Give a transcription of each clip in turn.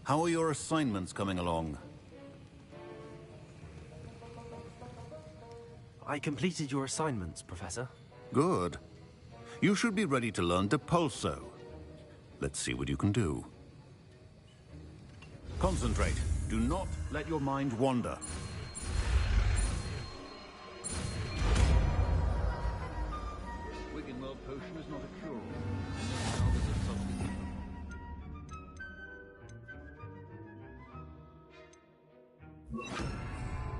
How are your assignments coming along? I completed your assignments, Professor. Good. You should be ready to learn Depulso. Let's see what you can do. Concentrate. Do not let your mind wander. Wigan World Potion is not a cure-all. Now there's a substitute.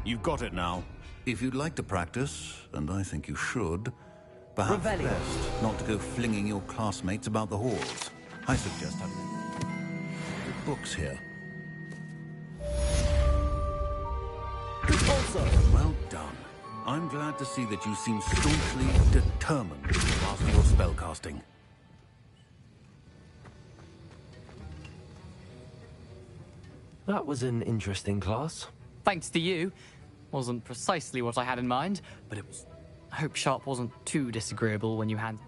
You've got it now. If you'd like to practice, and I think you should, perhaps best not to go flinging your classmates about the halls. I suggest having books here. Well done. I'm glad to see that you seem staunchly determined to master your spellcasting. That was an interesting class. Thanks to you. Wasn't precisely what I had in mind, but it was. I hope Sharp wasn't too disagreeable when you had.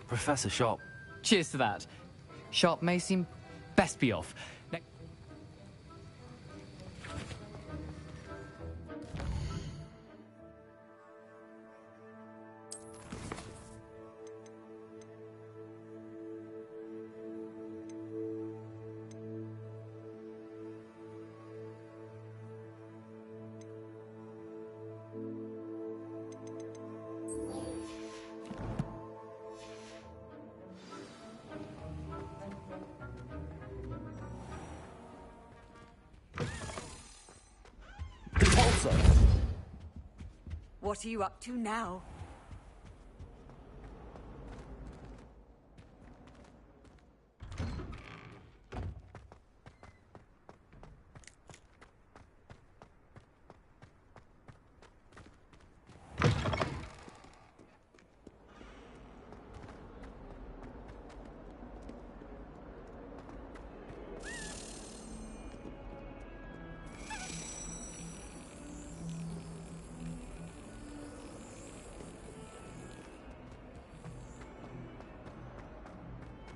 Professor Sharp. Cheers to that. Sharp may seem best be off. What are you up to now?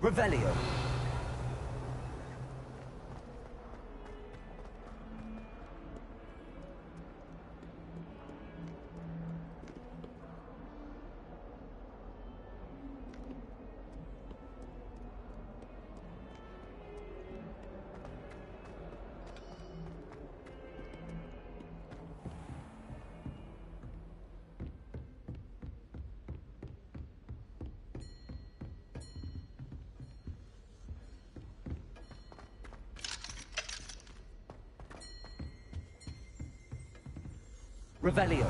Revelio. Revelio.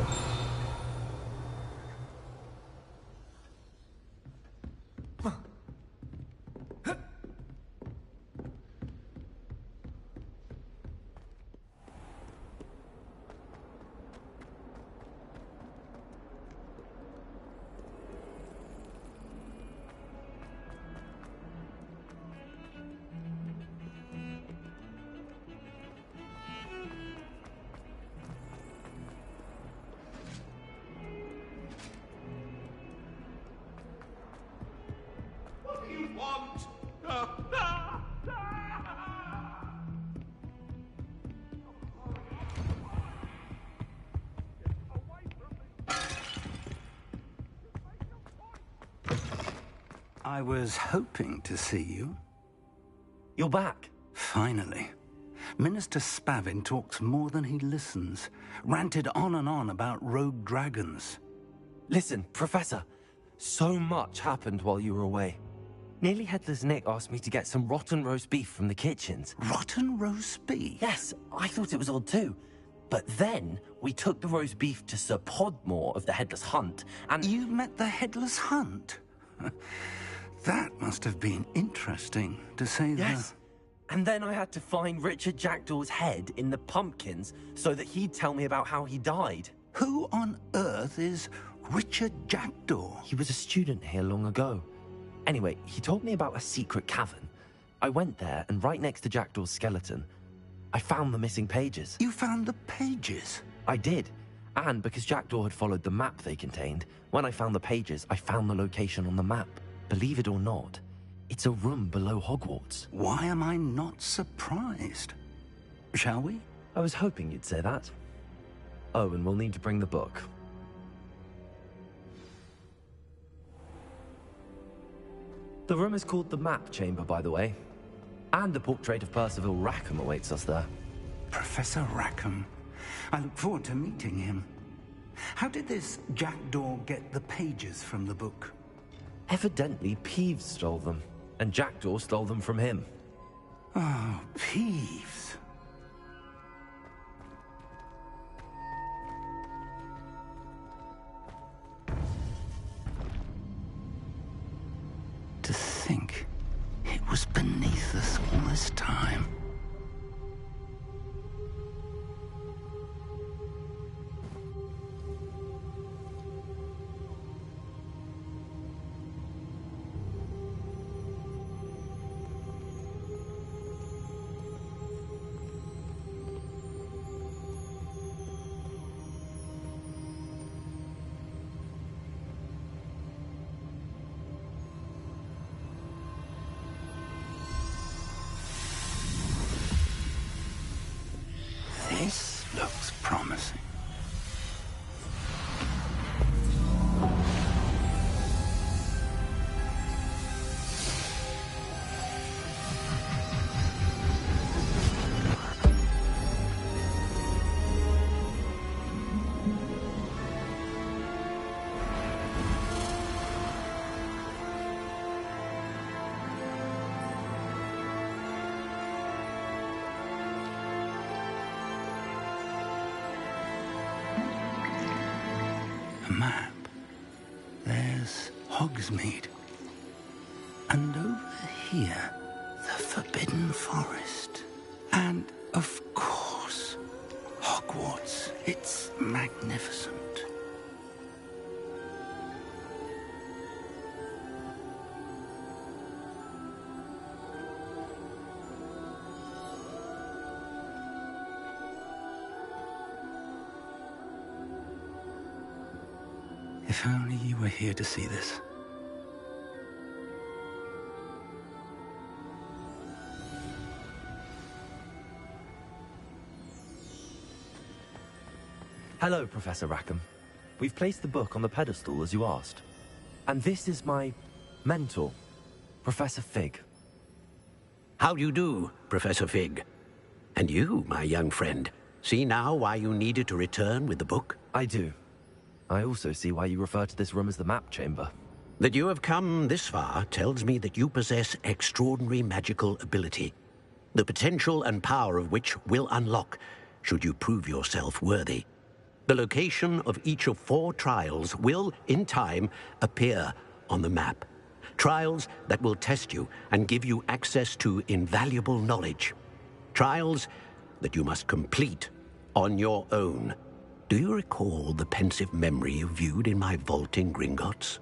I was hoping to see you. You're back. Finally. Minister Spavin talks more than he listens. Ranted on and on about rogue dragons. Listen, Professor. So much happened while you were away. Nearly Headless Nick asked me to get some rotten roast beef from the kitchens. Rotten roast beef? Yes, I thought it was odd too. But then we took the roast beef to Sir Podmore of the Headless Hunt, and... You met the Headless Hunt? That must have been interesting, to say the... Yes. And then I had to find Richard Jackdaw's head in the pumpkins so that he'd tell me about how he died. Who on earth is Richard Jackdaw? He was a student here long ago. Anyway, he told me about a secret cavern. I went there, and right next to Jackdaw's skeleton, I found the missing pages. You found the pages? I did. And because Jackdaw had followed the map they contained, when I found the pages, I found the location on the map. Believe it or not, It's a room below Hogwarts. Why am I not surprised? Shall we? I was hoping you'd say that. Oh, and we'll need to bring the book. The room is called the Map Chamber, by the way. And a portrait of Percival Rackham awaits us there. Professor Rackham. I look forward to meeting him. How did this jackdaw get the pages from the book? Evidently, Peeves stole them, and Jackdaw stole them from him. Oh, Peeves. To think it was beneath us all this time. This looks promising. Map. There's Hogsmeade. And over here, the Forbidden Forest. And, of course, Hogwarts. It's magnificent. If only you were here to see this. Hello, Professor Rackham. We've placed the book on the pedestal, as you asked. And this is my mentor, Professor Fig. How do you do, Professor Fig? And you, my young friend, see now why you needed to return with the book? I do. I also see why you refer to this room as the Map Chamber. That you have come this far tells me that you possess extraordinary magical ability, the potential and power of which will unlock should you prove yourself worthy. The location of each of 4 trials will, in time, appear on the map. Trials that will test you and give you access to invaluable knowledge. Trials that you must complete on your own. Do you recall the pensive memory you viewed in my vault in Gringotts?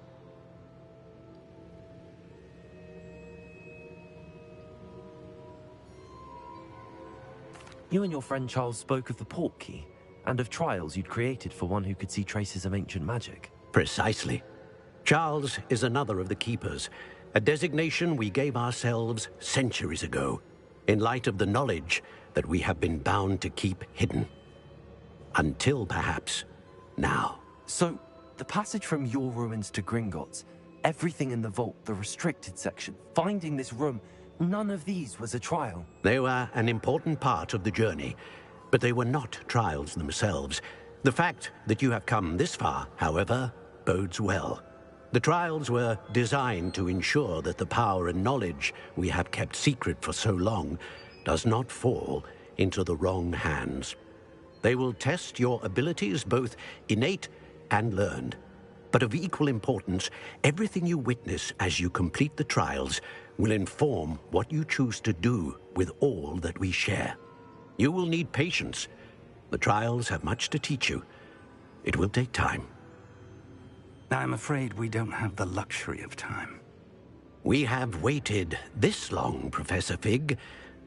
You and your friend Charles spoke of the Portkey, and of trials you'd created for one who could see traces of ancient magic. Precisely. Charles is another of the Keepers, a designation we gave ourselves centuries ago, in light of the knowledge that we have been bound to keep hidden. Until, perhaps, now. So, the passage from your ruins to Gringotts, everything in the vault, the restricted section, finding this room, none of these was a trial. They were an important part of the journey, but they were not trials themselves. The fact that you have come this far, however, bodes well. The trials were designed to ensure that the power and knowledge we have kept secret for so long does not fall into the wrong hands. They will test your abilities, both innate and learned. But of equal importance, everything you witness as you complete the trials will inform what you choose to do with all that we share. You will need patience. The trials have much to teach you. It will take time. I'm afraid we don't have the luxury of time. We have waited this long, Professor Fig.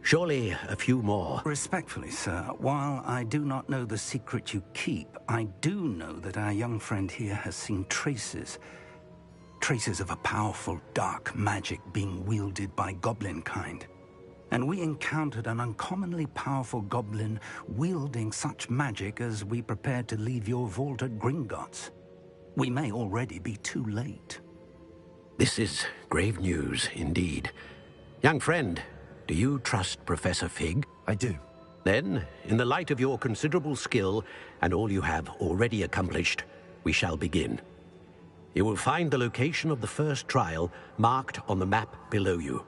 Surely a few more. Respectfully, sir, while I do not know the secret you keep, I do know that our young friend here has seen traces. traces of a powerful dark magic being wielded by goblin kind. And we encountered an uncommonly powerful goblin wielding such magic as we prepared to leave your vault at Gringotts. We may already be too late. This is grave news indeed. Young friend, do you trust Professor Fig? I do. Then, in the light of your considerable skill and all you have already accomplished, we shall begin. You will find the location of the first trial marked on the map below you.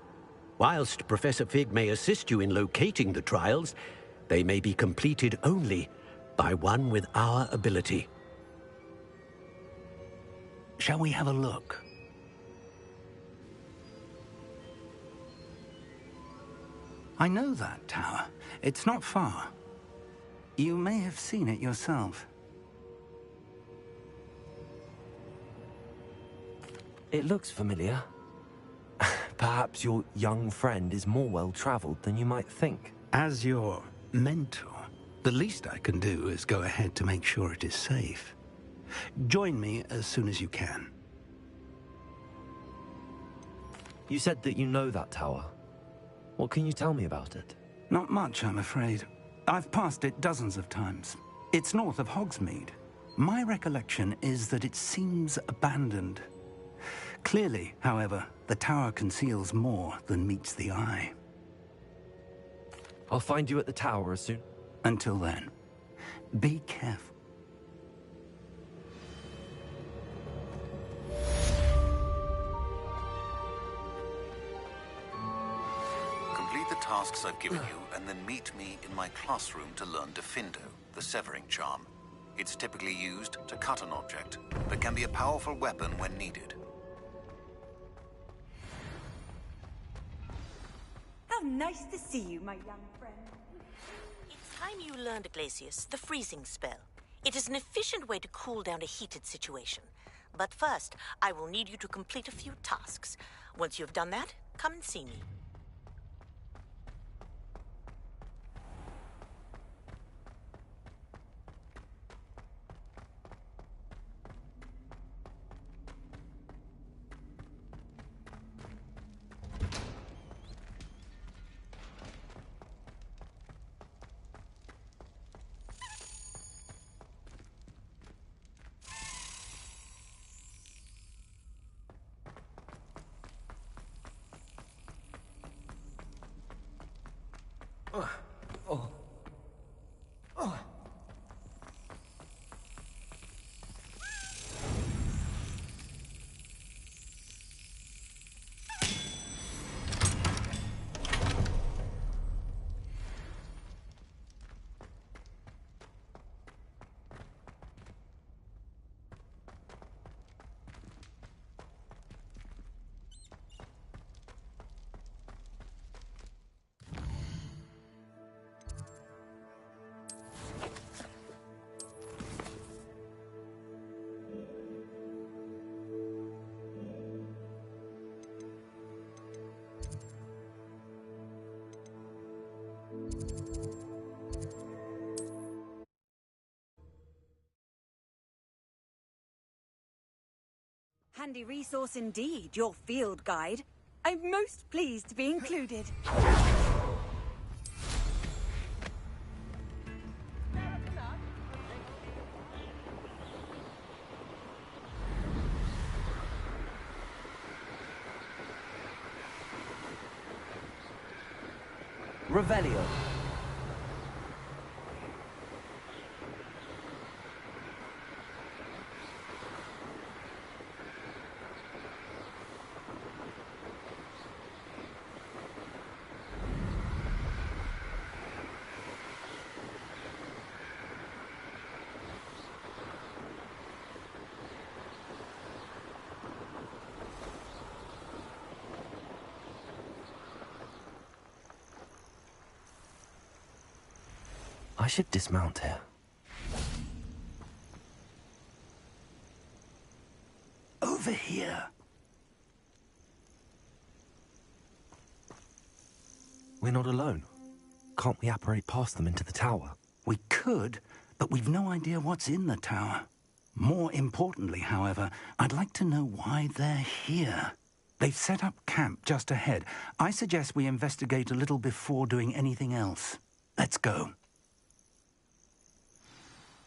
Whilst Professor Fig may assist you in locating the trials, they may be completed only by one with our ability. Shall we have a look? I know that tower. It's not far. You may have seen it yourself. It looks familiar. Perhaps your young friend is more well-traveled than you might think. As your mentor, the least I can do is go ahead to make sure it is safe. Join me as soon as you can. You said that you know that tower. What can you tell me about it? Not much, I'm afraid. I've passed it dozens of times. It's north of Hogsmeade. My recollection is that it seems abandoned. Clearly, however, the tower conceals more than meets the eye. I'll find you at the tower as soon. Until then, be careful. Complete the tasks I've given you, and then meet me in my classroom to learn Defindo, the severing charm. It's typically used to cut an object, but can be a powerful weapon when needed. How nice to see you, my young friend. It's time you learned, Iglesias, the freezing spell. It is an efficient way to cool down a heated situation. But first, I will need you to complete a few tasks. Once you have done that, come and see me. Handy resource indeed, your field guide. I'm most pleased to be included. Revelio. I should dismount here. Over here. We're not alone. Can't we apparate past them into the tower? We could, but we've no idea what's in the tower. More importantly, however, I'd like to know why they're here. They've set up camp just ahead. I suggest we investigate a little before doing anything else. Let's go.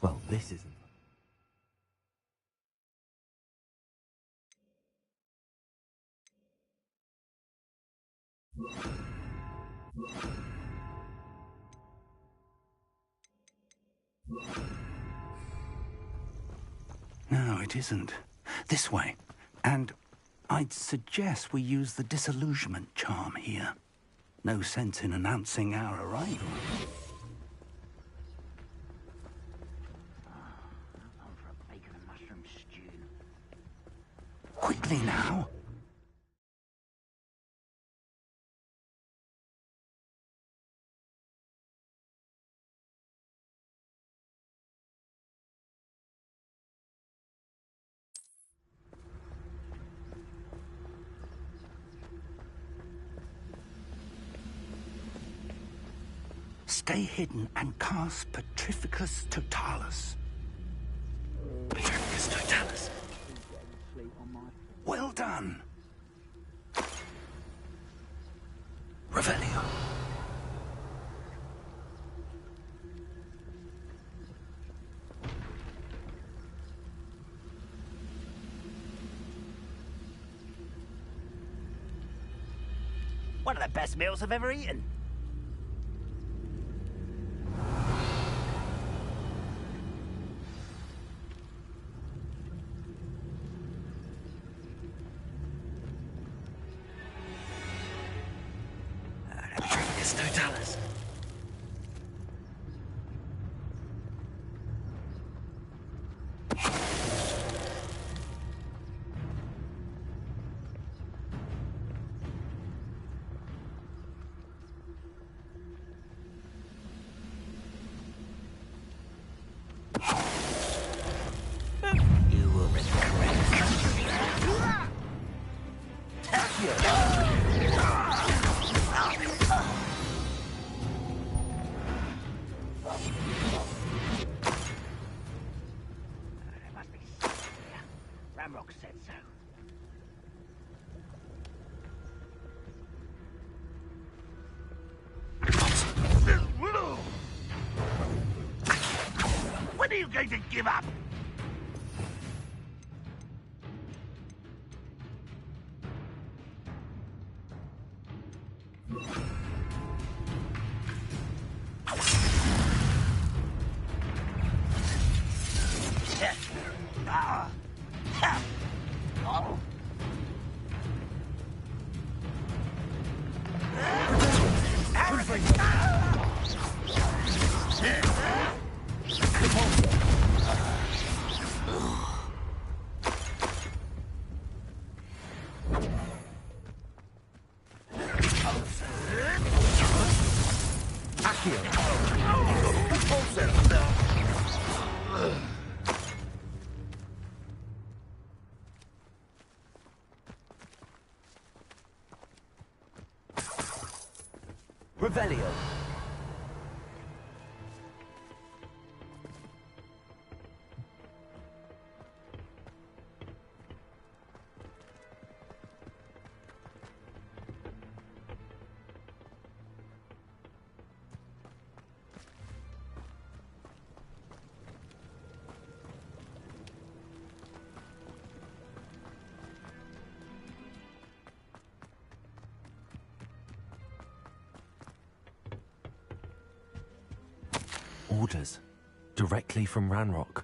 Well, this isn't. No, it isn't. This way. And I'd suggest we use the disillusionment charm here. No sense in announcing our arrival. I'm for a bacon and mushroom stew. Quickly now. Stay hidden and cast Petrificus Totalis. Petrificus Totalis. Well done. Revelio. One of the best meals I've ever eaten. Petrificus Totalis. You will regret There must be something here. Ramrock said so. When are you going to give up? Revelio. Orders. Directly from Ranrock.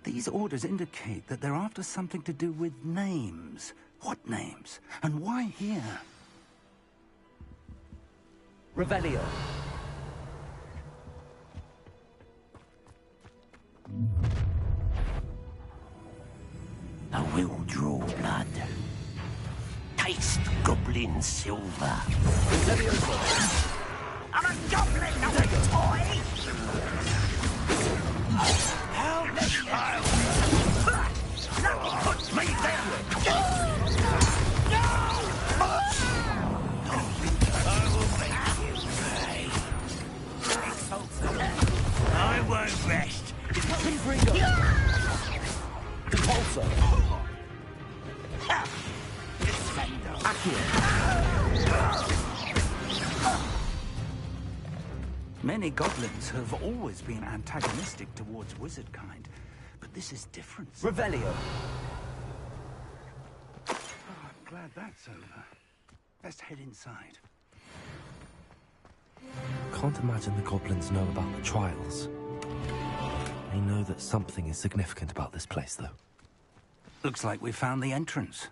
These orders indicate that they're after something to do with names. What names? And why here? Revelio. I will draw blood. Taste goblin silver. I'm a goblin, not a toy! How many miles? Lucky puts me down! I will make you pay. I won't rest. Many goblins have always been antagonistic towards wizard kind, but this is different. Revelio. Oh, I'm glad that's over. Let's head inside. Can't imagine the goblins know about the trials. They know that something is significant about this place, though. Looks like we found the entrance.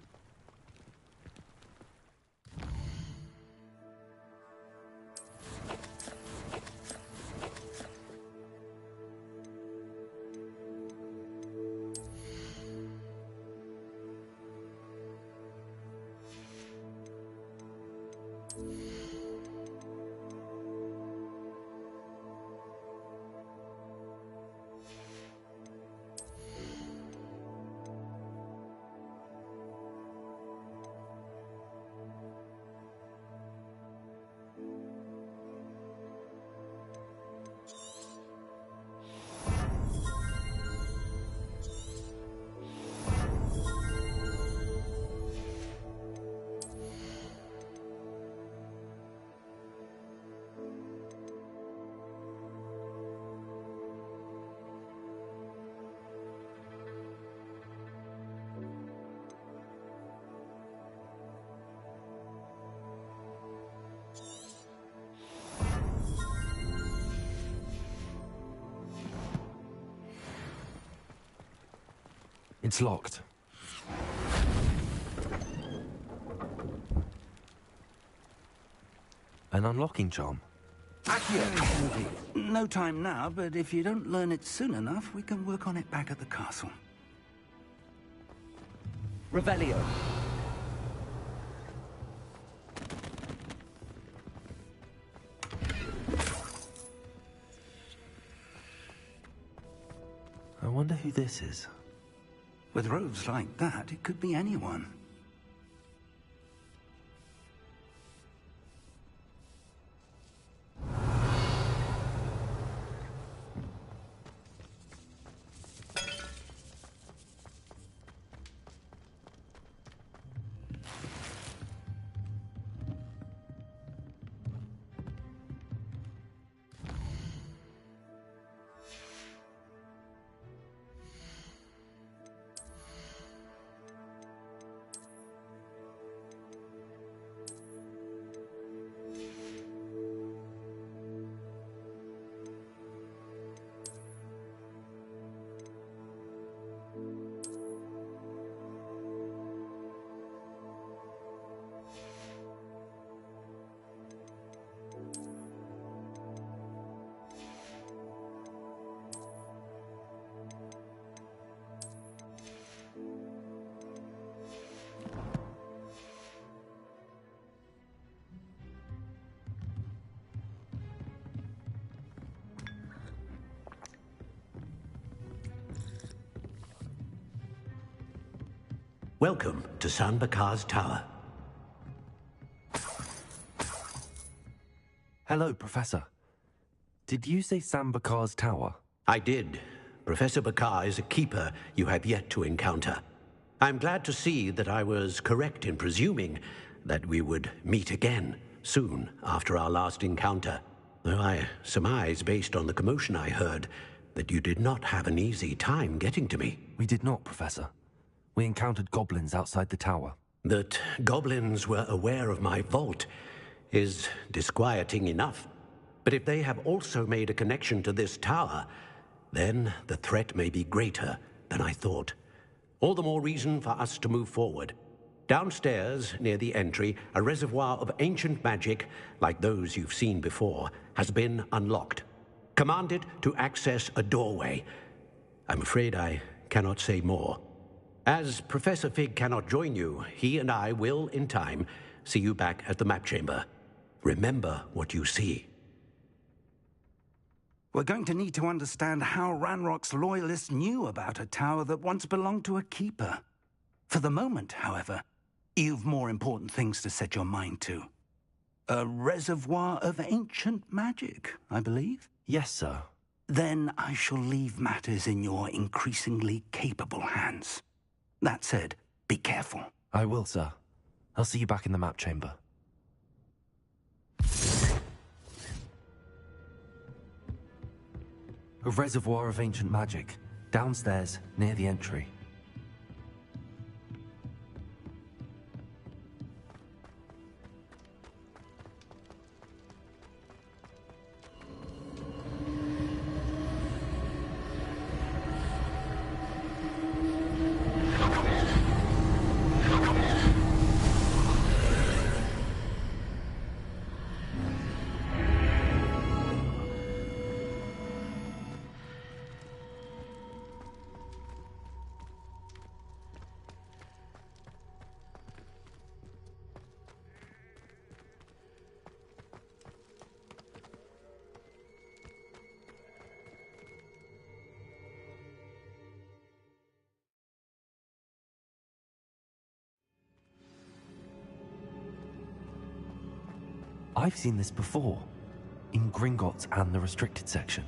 It's locked. An unlocking charm. No time now, but if you don't learn it soon enough, we can work on it back at the castle. Revelio. I wonder who this is. With robes like that, it could be anyone. Welcome to San Bakar's Tower. Hello, Professor. Did you say Sam Bakar's tower? I did. Professor Bakar is a keeper you have yet to encounter. I'm glad to see that I was correct in presuming that we would meet again soon after our last encounter. Though I surmise, based on the commotion I heard, that you did not have an easy time getting to me. We did not, Professor. We encountered goblins outside the tower. That goblins were aware of my vault is disquieting enough. But if they have also made a connection to this tower, then the threat may be greater than I thought. All the more reason for us to move forward. Downstairs, near the entry, a reservoir of ancient magic, like those you've seen before, has been unlocked. Commanded to access a doorway. I'm afraid I cannot say more. As Professor Fig cannot join you, he and I will, in time, see you back at the map chamber. Remember what you see. We're going to need to understand how Ranrock's loyalists knew about a tower that once belonged to a keeper. For the moment, however, you've more important things to set your mind to. A reservoir of ancient magic, I believe? Yes, sir. Then I shall leave matters in your increasingly capable hands. That said, be careful. I will, sir. I'll see you back in the map chamber. A reservoir of ancient magic, downstairs near the entry. I've seen this before, in Gringotts and the restricted section.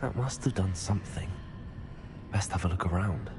That must have done something. Best have a look around.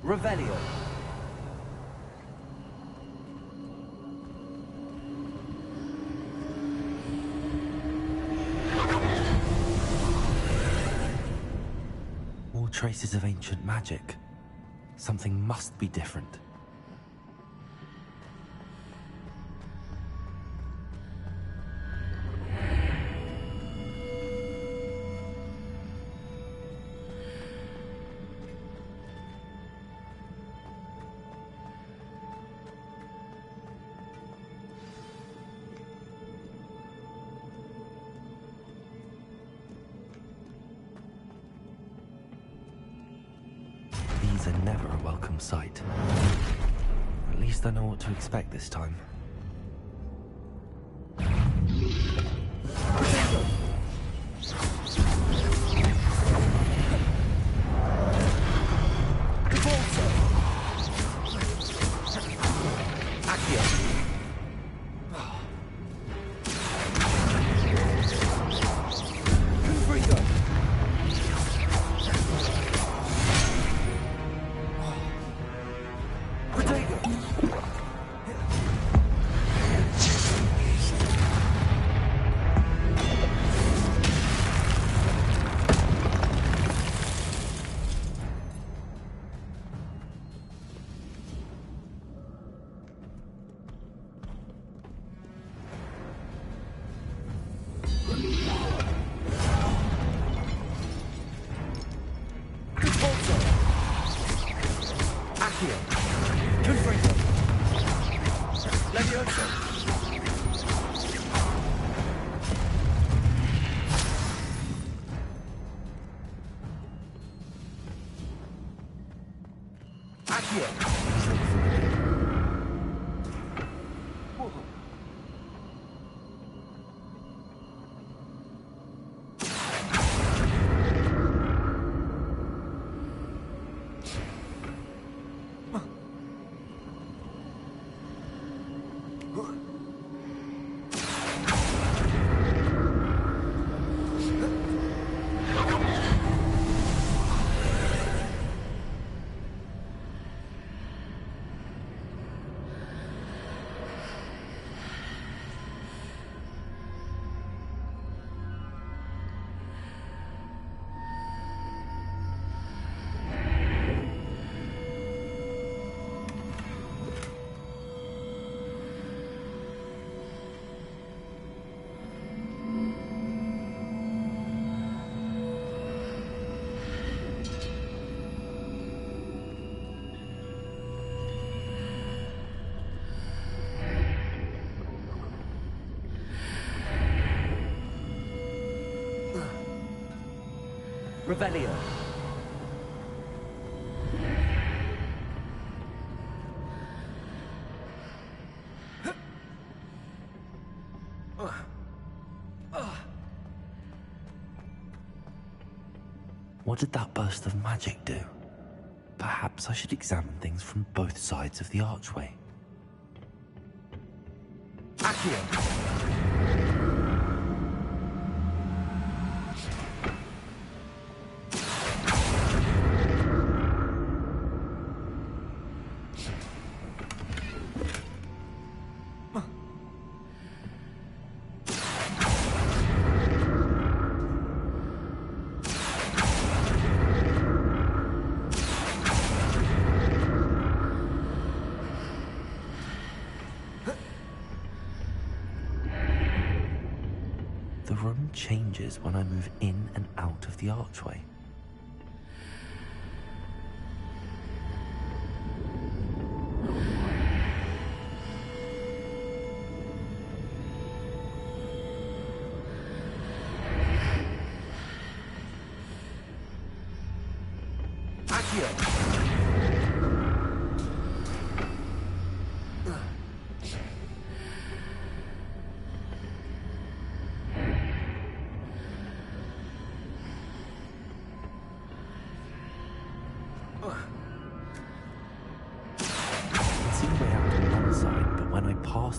Revelio. More traces of ancient magic. Something must be different. These are never a welcome sight. At least I know what to expect this time. Revelio. What did that burst of magic do? Perhaps I should examine things from both sides of the archway. Accio! The room changes when I move in and out of the archway.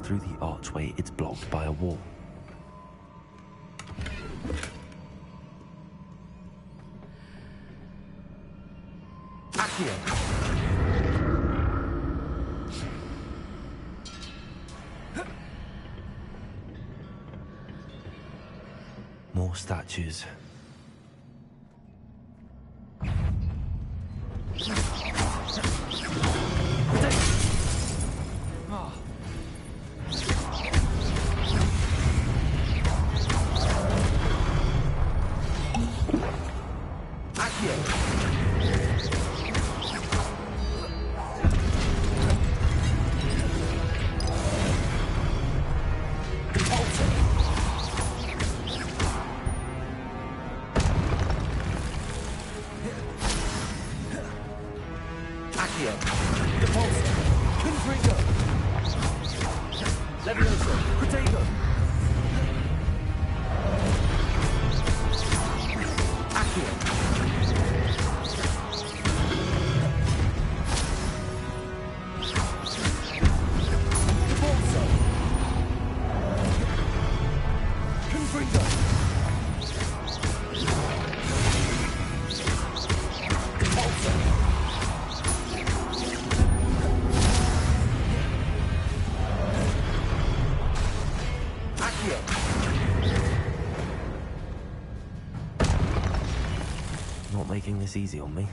Through the archway, it's blocked by a wall. Accio! More statues. Not making this easy on me.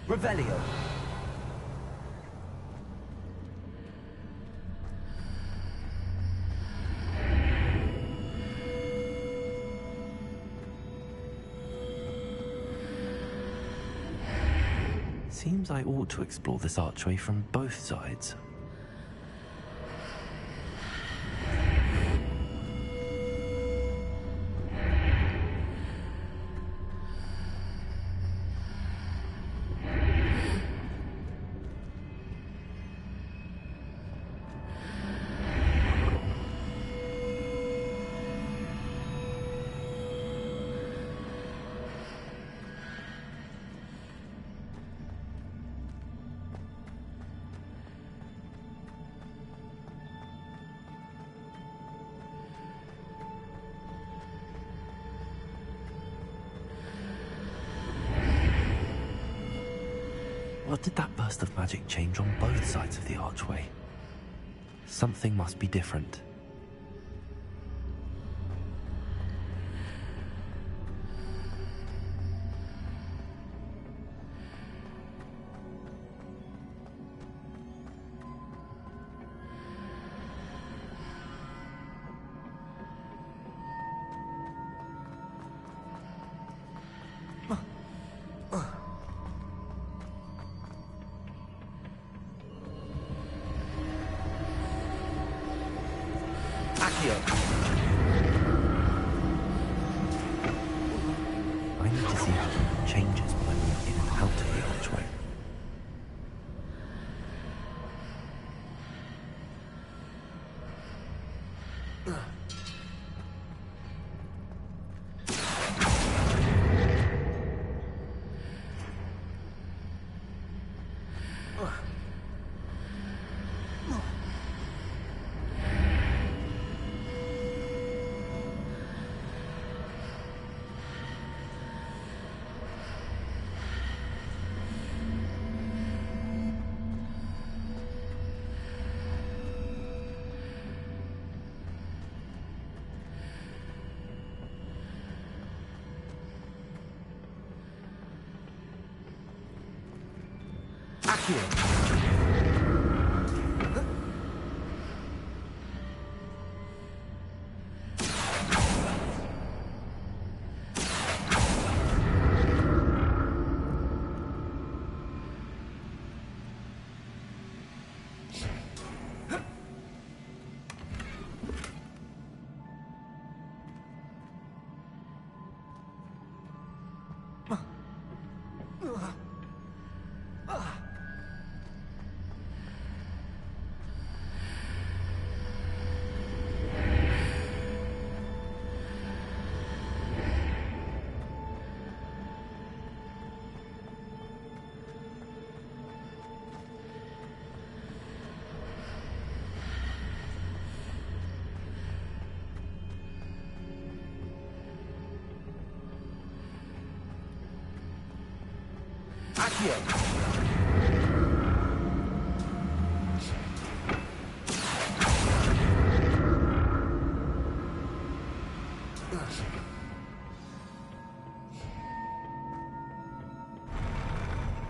Revelio. Seems I ought to explore this archway from both sides. What did that burst of magic change on both sides of the archway? Something must be different. changes when I'm in and out of the archway.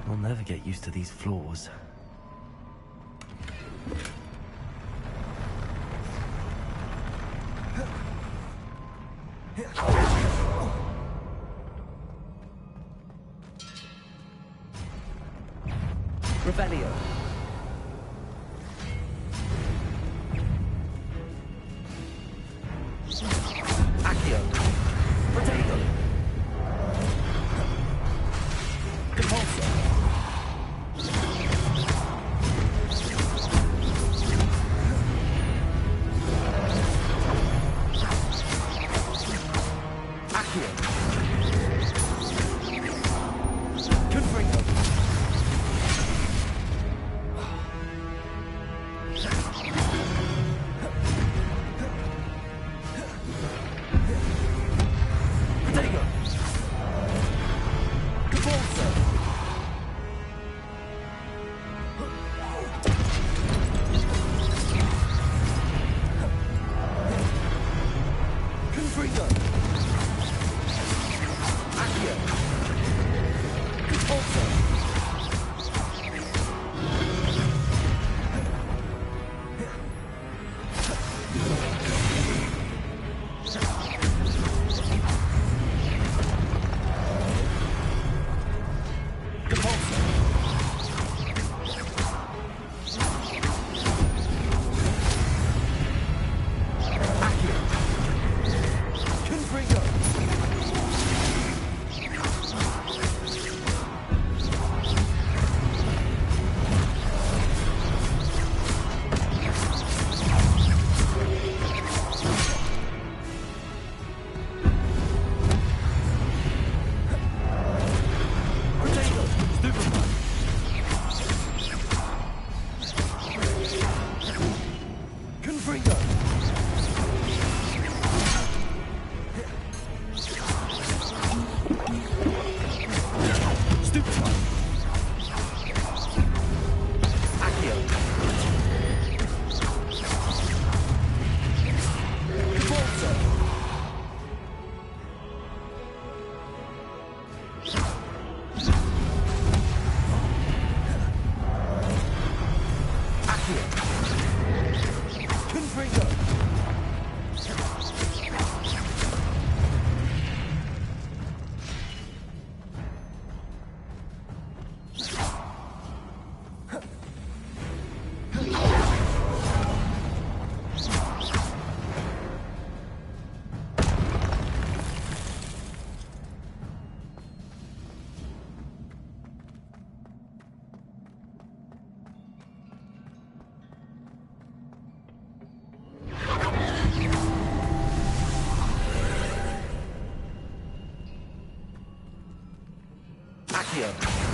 I'll never get used to these floors. Revelio. Accio. Protego. Compulso. Accio. Confringo. here.